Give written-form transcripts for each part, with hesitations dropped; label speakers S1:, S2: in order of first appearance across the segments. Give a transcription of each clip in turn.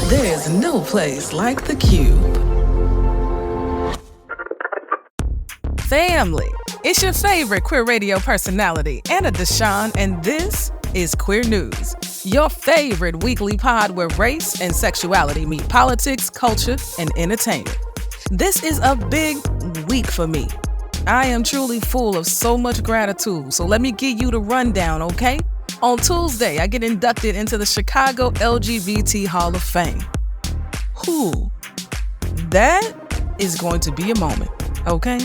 S1: There's no place like the Qube. Family, it's your favorite queer radio personality, Anna DeShawn, and this is Queer News, your favorite weekly pod where race and sexuality meet politics, culture, and entertainment. This is a big week for me. I am truly full of so much gratitude, so let me give you the rundown, okay? On Tuesday, I get inducted into the Chicago LGBT Hall of Fame. That is going to be a moment, okay?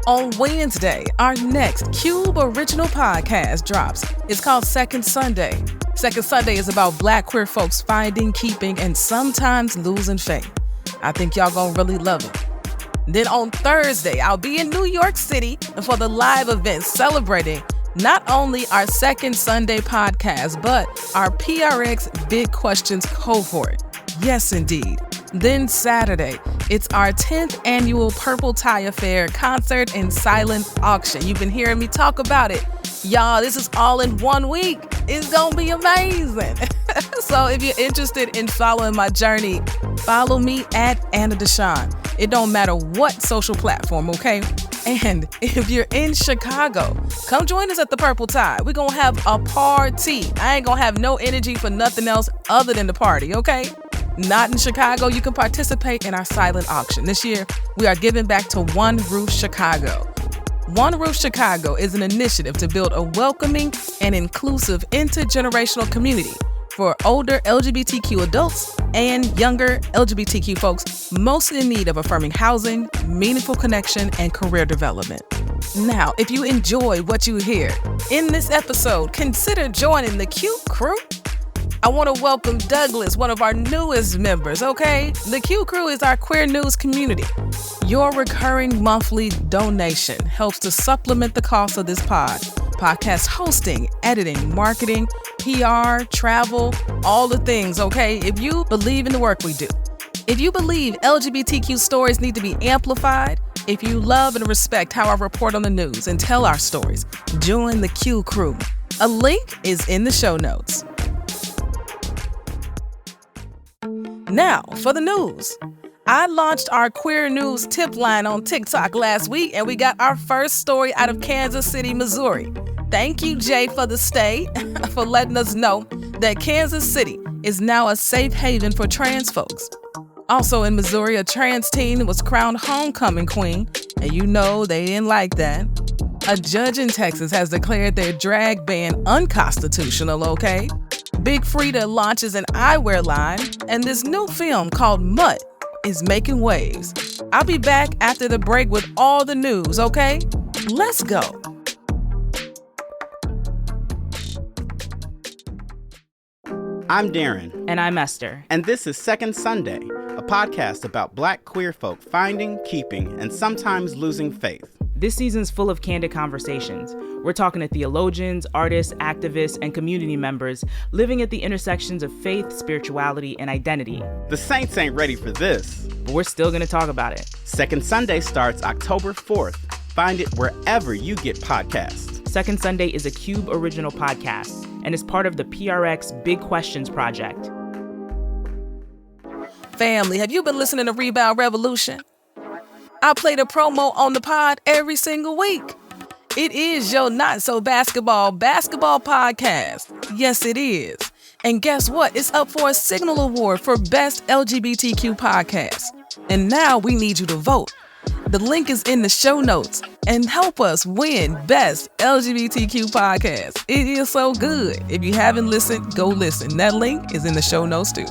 S1: On Wednesday, our next Qube original podcast drops. It's called Second Sunday. Second Sunday is about Black queer folks finding, keeping, and sometimes losing faith. I think y'all gonna really love it. Then on Thursday, I'll be in New York City for the live event celebrating not only our Second Sunday podcast, but our PRX Big Questions cohort. Yes, indeed. Then Saturday, it's our 10th annual Purple Tie Affair concert and silent auction. You've been hearing me talk about it. Y'all, this is all in 1 week. It's gonna be amazing. So if you're interested in following my journey, follow me at Anna DeShawn. It don't matter what social platform, okay? And if you're in Chicago, come join us at the Purple Tie. We're gonna have a party. I ain't gonna have no energy for nothing else other than the party, okay? Not in Chicago, you can participate in our silent auction. This year, we are giving back to One Roof Chicago. One Roof Chicago is an initiative to build a welcoming and inclusive intergenerational community for older LGBTQ adults and younger LGBTQ folks most in need of affirming housing, meaningful connection, and career development. Now, if you enjoy what you hear in this episode, consider joining the QCrew. I want to welcome Douglas, one of our newest members, okay? The QCrew is our queer news community. Your recurring monthly donation helps to supplement the cost of this podcast hosting, editing, marketing, PR, travel, all the things, okay? If you believe in the work we do, if you believe LGBTQ stories need to be amplified, if you love and respect how I report on the news and tell our stories, join the QCrew. A link is in the show notes. Now, for the news. I launched our Queer News tip line on TikTok last week, and we got our first story out of Kansas City, Missouri. Thank you, Jay, for the stay, for letting us know that Kansas City is now a safe haven for trans folks. Also in Missouri, a trans teen was crowned homecoming queen, and you know they didn't like that. A judge in Texas has declared their drag ban unconstitutional, okay? Big Freedia launches an eyewear line, and this new film called Mutt is making waves. I'll be back after the break with all the news, okay? Let's go.
S2: I'm Darren.
S3: And I'm Esther.
S2: And this is Second Sunday, a podcast about Black queer folk finding, keeping, and sometimes losing faith.
S3: This season's full of candid conversations. We're talking to theologians, artists, activists, and community members living at the intersections of faith, spirituality, and identity.
S2: The Saints ain't ready for this,
S3: but we're still going to talk about it.
S2: Second Sunday starts October 4th. Find it wherever you get podcasts.
S3: Second Sunday is a Qube original podcast and is part of the PRX Big Questions project.
S1: Family, have you been listening to Rebound Revolution? I play the promo on the pod every single week. It is your not-so-basketball podcast. Yes, it is. And guess what? It's up for a Signal Award for Best LGBTQ Podcast. And now we need you to vote. The link is in the show notes. And help us win Best LGBTQ Podcast. It is so good. If you haven't listened, go listen. That link is in the show notes too.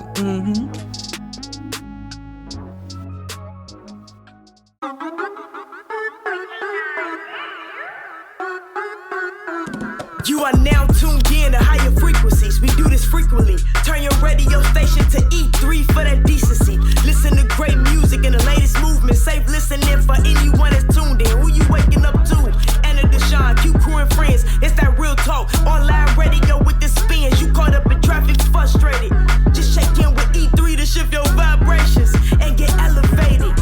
S4: You are now tuned in to higher frequencies. We do this frequently. Turn your radio station to E3 for that decency. Listen to great music and the latest movement. Safe listening for anyone that's tuned in. Who you waking up to? Anna DeShawn, QCrew and friends. It's that real talk. Online radio with the spins. You caught up in traffic, frustrated. Just check in with E3 to shift your vibrations and get elevated.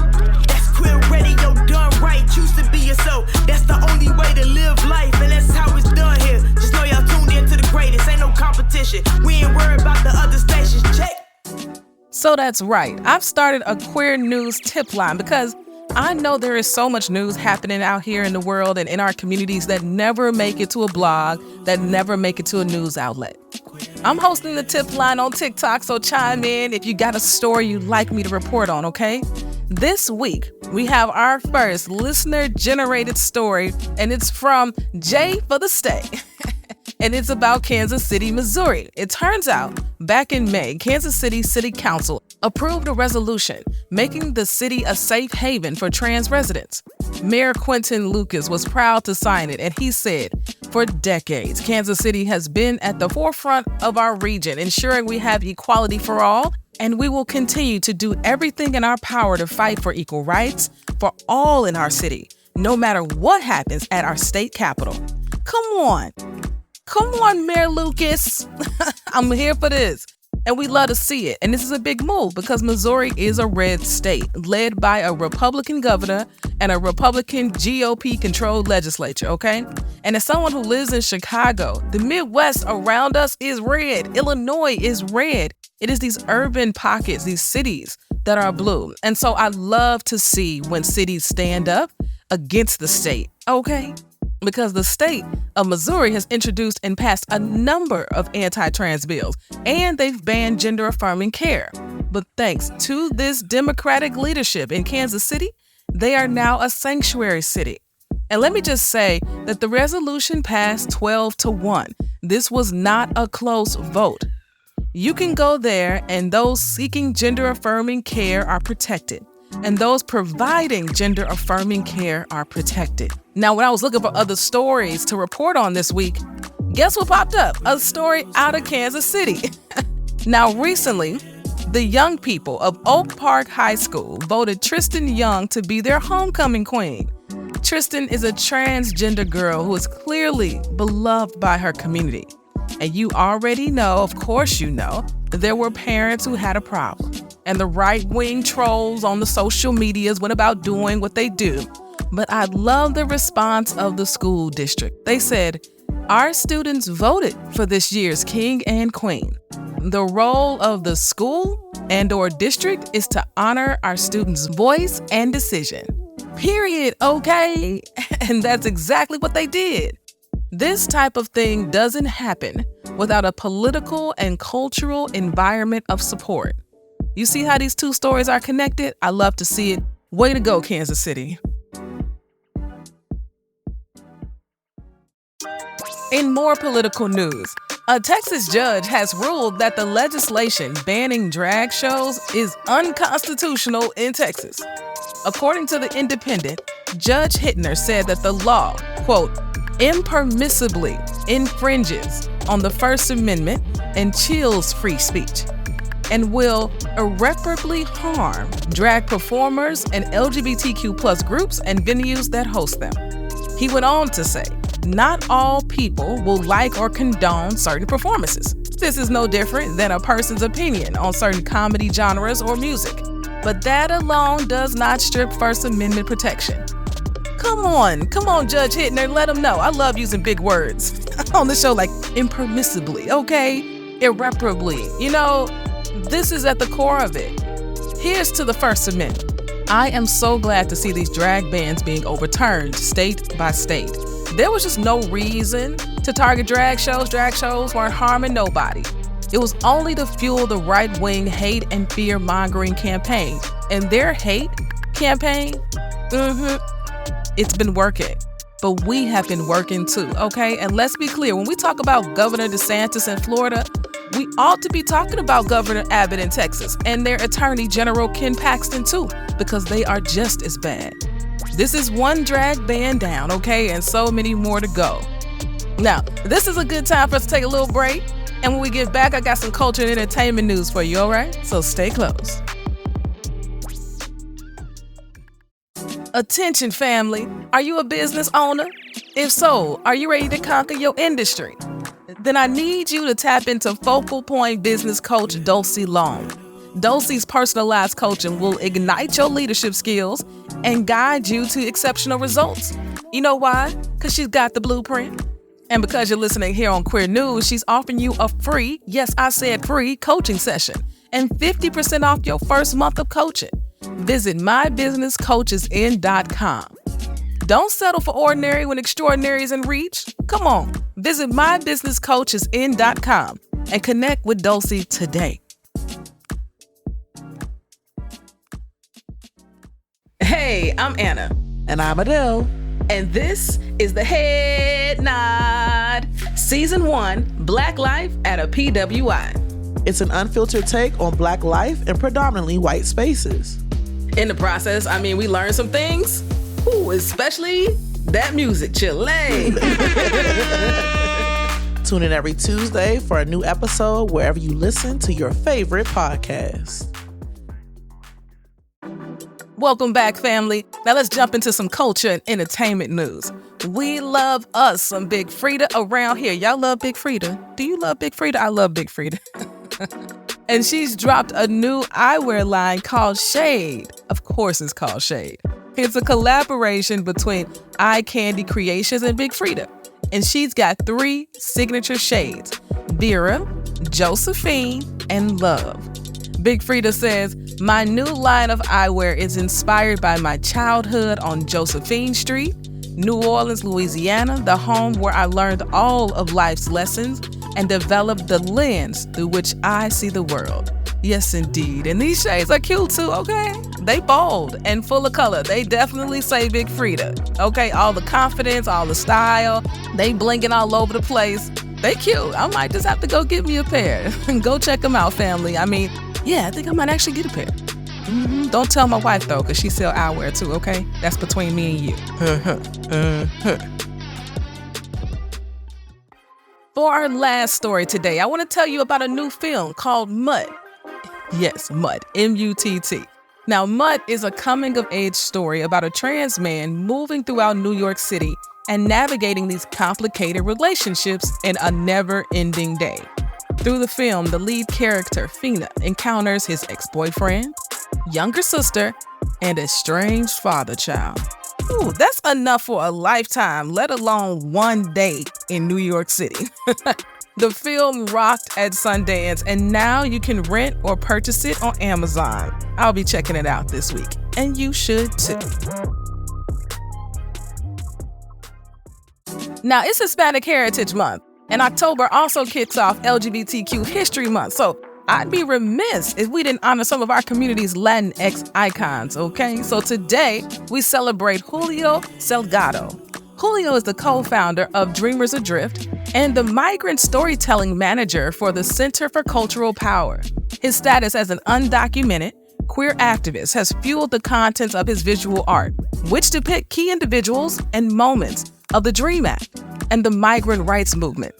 S4: That's queer radio done right. Choose to be yourself. That's the only way to live life, and that's how it's done here. Just know y'all tuned in to the greatest. Ain't no competition. We ain't worried about the other stations. Check.
S1: So that's right. I've started a queer news tip line because I know there is so much news happening out here in the world and in our communities that never make it to a blog, that never make it to a news outlet. I'm hosting the tip line on TikTok, so chime in if you got a story you'd like me to report on, okay? This week, we have our first listener-generated story, and it's from J for the Stay. And it's about Kansas City, Missouri. It turns out, back in May, Kansas City City Council approved a resolution making the city a safe haven for trans residents. Mayor Quentin Lucas was proud to sign it, and he said, "For decades, Kansas City has been at the forefront of our region, ensuring we have equality for all, and we will continue to do everything in our power to fight for equal rights for all in our city, no matter what happens at our state capitol." Come on, Mayor Lucas. I'm here for this. And we love to see it. And this is a big move because Missouri is a red state led by a Republican governor and a Republican GOP-controlled legislature, okay? And as someone who lives in Chicago, the Midwest around us is red. Illinois is red. It is these urban pockets, these cities that are blue. And so I love to see when cities stand up against the state, okay? Because the state of Missouri has introduced and passed a number of anti-trans bills, and they've banned gender-affirming care. But thanks to this Democratic leadership in Kansas City, they are now a sanctuary city. And let me just say that the resolution passed 12-1. This was not a close vote. You can go there, and those seeking gender-affirming care are protected, and those providing gender-affirming care are protected. Now, when I was looking for other stories to report on this week, guess what popped up? A story out of Kansas City. Now, recently, the young people of Oak Park High School voted Tristan Young to be their homecoming queen. Tristan is a transgender girl who is clearly beloved by her community. And you already know, of course you know, there were parents who had a problem. And the right-wing trolls on the social medias went about doing what they do. But I love the response of the school district. They said, "Our students voted for this year's king and queen. The role of the school and/or district is to honor our students' voice and decision." Period, okay? And that's exactly what they did. This type of thing doesn't happen without a political and cultural environment of support. You see how these two stories are connected? I love to see it. Way to go, Kansas City. In more political news, a Texas judge has ruled that the legislation banning drag shows is unconstitutional in Texas. According to The Independent, Judge Hittner said that the law, quote, impermissibly infringes on the First Amendment and chills free speech, and will irreparably harm drag performers and LGBTQ plus groups and venues that host them. He went on to say, not all people will like or condone certain performances. This is no different than a person's opinion on certain comedy genres or music. But that alone does not strip First Amendment protection. Come on, Judge Hittner, let them know. I love using big words on the show like impermissibly, okay? Irreparably. You know, this is at the core of it. Here's to the First Amendment. I am so glad to see these drag bans being overturned state by state. There was just no reason to target drag shows. Drag shows weren't harming nobody. It was only to fuel the right-wing hate and fear-mongering campaign. And their hate campaign, it's been working. But we have been working too, okay? And let's be clear, when we talk about Governor DeSantis in Florida, we ought to be talking about Governor Abbott in Texas and their Attorney General Ken Paxton too, because they are just as bad. This is one drag ban down, okay? And so many more to go. Now, this is a good time for us to take a little break. And when we get back, I got some culture and entertainment news for you, all right? So stay close. Attention, family. Are you a business owner? If so, are you ready to conquer your industry? Then I need you to tap into Focal Point Business Coach Dulcee Long. Dulcee's personalized coaching will ignite your leadership skills and guide you to exceptional results. You know why? Because she's got the blueprint. And because you're listening here on Queer News, she's offering you a free, yes, I said free, coaching session and 50% off your first month of coaching. Visit mybusinesscoachesn.com. Don't settle for ordinary when extraordinary is in reach. Come on, visit mybusinesscoachesn.com and connect with Dulcee today. Hey, I'm Anna.
S5: And I'm Adele.
S1: And this is the Head Nod, Season 1, Black Life at a PWI.
S5: It's an unfiltered take on Black life in predominantly white spaces.
S1: In the process, we learned some things. Ooh, especially that music, Chile.
S5: Tune in every Tuesday for a new episode wherever you listen to your favorite podcast.
S1: Welcome back, family. Now let's jump into some culture and entertainment news. We love us some Big Freedia around here. Y'all love Big Freedia? Do you love Big Freedia? I love Big Freedia. And she's dropped a new eyewear line called Shade. Of course it's called Shade. It's a collaboration between Eye Candy Creations and Big Freedia. And she's got 3 signature shades: Vera, Josephine, and Love. Big Freedia says, "My new line of eyewear is inspired by my childhood on Josephine Street, New Orleans, Louisiana, the home where I learned all of life's lessons and developed the lens through which I see the world." Yes, indeed. And these shades are cute too, okay? They bold and full of color. They definitely say Big Freedia. Okay, all the confidence, all the style, they blinking all over the place. They cute. I might just have to go get me a pair. Go check them out, family. Yeah, I think I might actually get a pair. Don't tell my wife, though, because she sell eyewear, too, okay? That's between me and you. For our last story today, I want to tell you about a new film called Mutt. Yes, Mutt, M-U-T-T. Now, Mutt is a coming-of-age story about a trans man moving throughout New York City and navigating these complicated relationships in a never-ending day. Through the film, the lead character, Fina, encounters his ex-boyfriend, younger sister, and estranged father child. Ooh, that's enough for a lifetime, let alone one day in New York City. The film rocked at Sundance, and now you can rent or purchase it on Amazon. I'll be checking it out this week, and you should too. Now, it's Hispanic Heritage Month. And October also kicks off LGBTQ History Month, so I'd be remiss if we didn't honor some of our community's Latinx icons, okay? So today, we celebrate Julio Salgado. Julio is the co-founder of Dreamers Adrift and the migrant storytelling manager for the Center for Cultural Power. His status as an undocumented queer activist has fueled the contents of his visual art, which depict key individuals and moments of the DREAM Act and the migrant rights movement.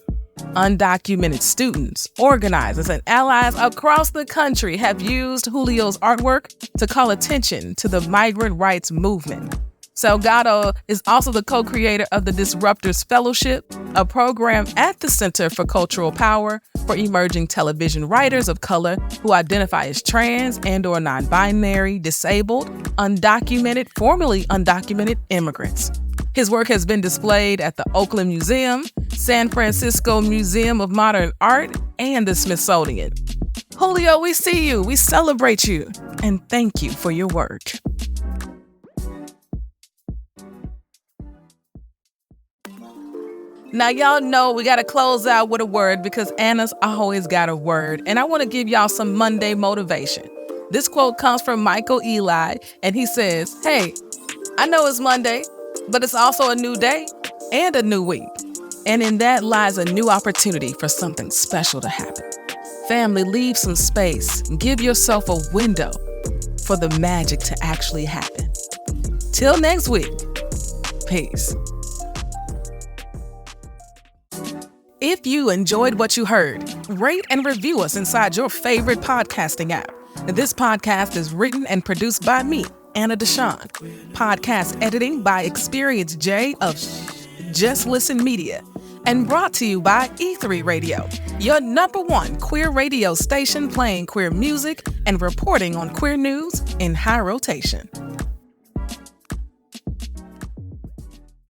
S1: Undocumented students, organizers, and allies across the country have used Julio's artwork to call attention to the migrant rights movement. Salgado is also the co-creator of the Disruptors Fellowship, a program at the Center for Cultural Power for emerging television writers of color who identify as trans and/or non-binary, disabled, undocumented, formerly undocumented immigrants. His work has been displayed at the Oakland Museum, San Francisco Museum of Modern Art, and the Smithsonian. Julio, we see you, we celebrate you, and thank you for your work. Now, y'all know we got to close out with a word because Anna's always got a word, and I want to give y'all some Monday motivation. This quote comes from Michael Eli, and he says, "Hey, I know it's Monday, but it's also a new day and a new week. And in that lies a new opportunity for something special to happen. Family, leave some space and give yourself a window for the magic to actually happen. Till next week, peace." If you enjoyed what you heard, rate and review us inside your favorite podcasting app. This podcast is written and produced by me, Anna DeShawn. Podcast editing by Experience J of Just Listen Media. And brought to you by E3 Radio, your #1 queer radio station playing queer music and reporting on queer news in high rotation.